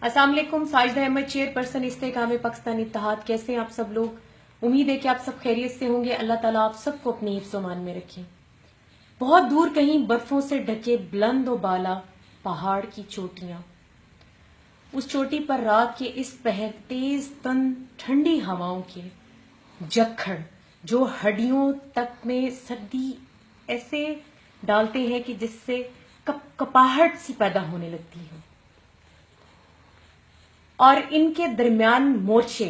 अस्सलाम वालेकुम। साजिदा अहमद, चेयरपर्सन इस्तेहकाम पाकिस्तान इत्तेहाद। कैसे हैं आप सब लोग? उम्मीद है कि आप सब खैरियत से होंगे। अल्लाह ताला आप सबको अपनी हिफ्ज़-ओ-मान में रखे। बहुत दूर कहीं बर्फों से ढके बुलंद व बाला पहाड़ की चोटियां, उस चोटी पर रात के इस पहर तेज तन ठंडी हवाओं के जक्खड़ जो हड्डियों तक में सर्दी ऐसे डालते हैं कि जिससे कपाहट सी पैदा होने लगती है। और इनके दरमियान मोर्चे,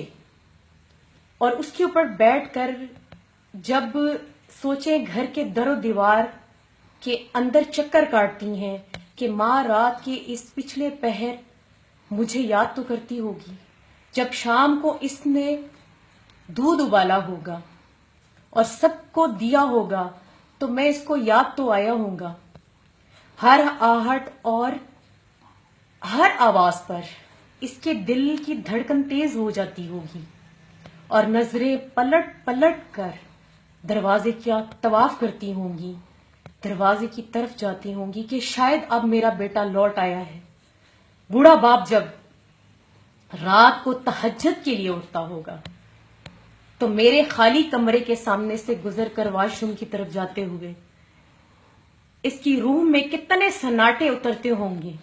और उसके ऊपर बैठकर जब सोचें घर के दरो दीवार के अंदर चक्कर काटती हैं कि माँ रात के इस पिछले पहर मुझे याद तो करती होगी, जब शाम को इसने दूध उबाला होगा और सबको दिया होगा तो मैं इसको याद तो आया होगा। हर आहट और हर आवाज पर इसके दिल की धड़कन तेज हो जाती होगी और नजरें पलट पलट कर दरवाजे का तवाफ करती होंगी, दरवाजे की तरफ जाती होंगी कि शायद अब मेरा बेटा लौट आया है। बूढ़ा बाप जब रात को तहज्जुद के लिए उठता होगा तो मेरे खाली कमरे के सामने से गुजर कर वॉशरूम की तरफ जाते हुए इसकी रूह में कितने सन्नाटे उतरते होंगे।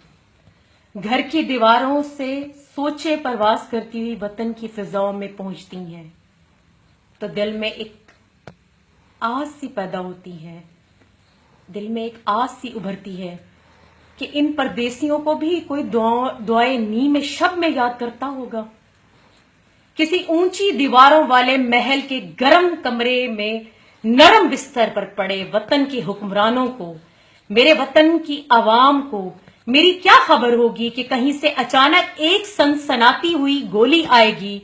घर की दीवारों से सोचे परवास करती हुई वतन की फिजाओं में पहुंचती हैं तो दिल में एक आस सी पैदा होती है, दिल में एक आस सी उभरती है कि इन परदेसियों को भी कोई दुआए नीम शब में याद करता होगा। किसी ऊंची दीवारों वाले महल के गर्म कमरे में नरम बिस्तर पर पड़े वतन के हुक्मरानों को, मेरे वतन की आवाम को मेरी क्या खबर होगी कि कहीं से अचानक एक सनसनाती हुई गोली आएगी,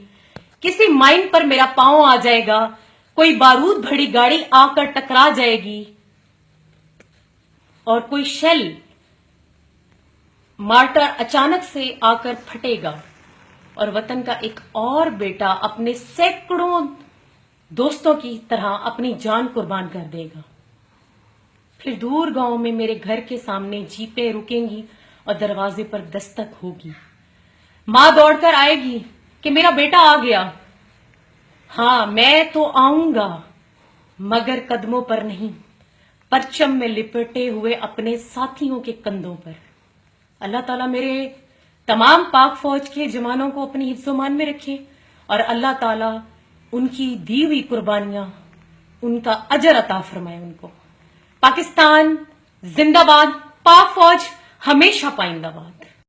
किसी माइन पर मेरा पांव आ जाएगा, कोई बारूद भरी गाड़ी आकर टकरा जाएगी और कोई शेल मार्टर अचानक से आकर फटेगा और वतन का एक और बेटा अपने सैकड़ों दोस्तों की तरह अपनी जान कुर्बान कर देगा। फिर दूर गांव में मेरे घर के सामने जीपें रुकेंगी और दरवाजे पर दस्तक होगी। मां दौड़कर आएगी कि मेरा बेटा आ गया। हाँ, मैं तो आऊंगा, मगर कदमों पर नहीं, परचम में लिपटे हुए अपने साथियों के कंधों पर। अल्लाह ताला मेरे तमाम पाक फौज के जवानों को अपनी हिफ्ज़-ओ-मान में रखे और अल्लाह ताला उनकी दी हुई कुर्बानियां, उनका अजर अता फरमाए उनको। पाकिस्तान जिंदाबाद, पाक फौज हमेशा पाइंदाबाद।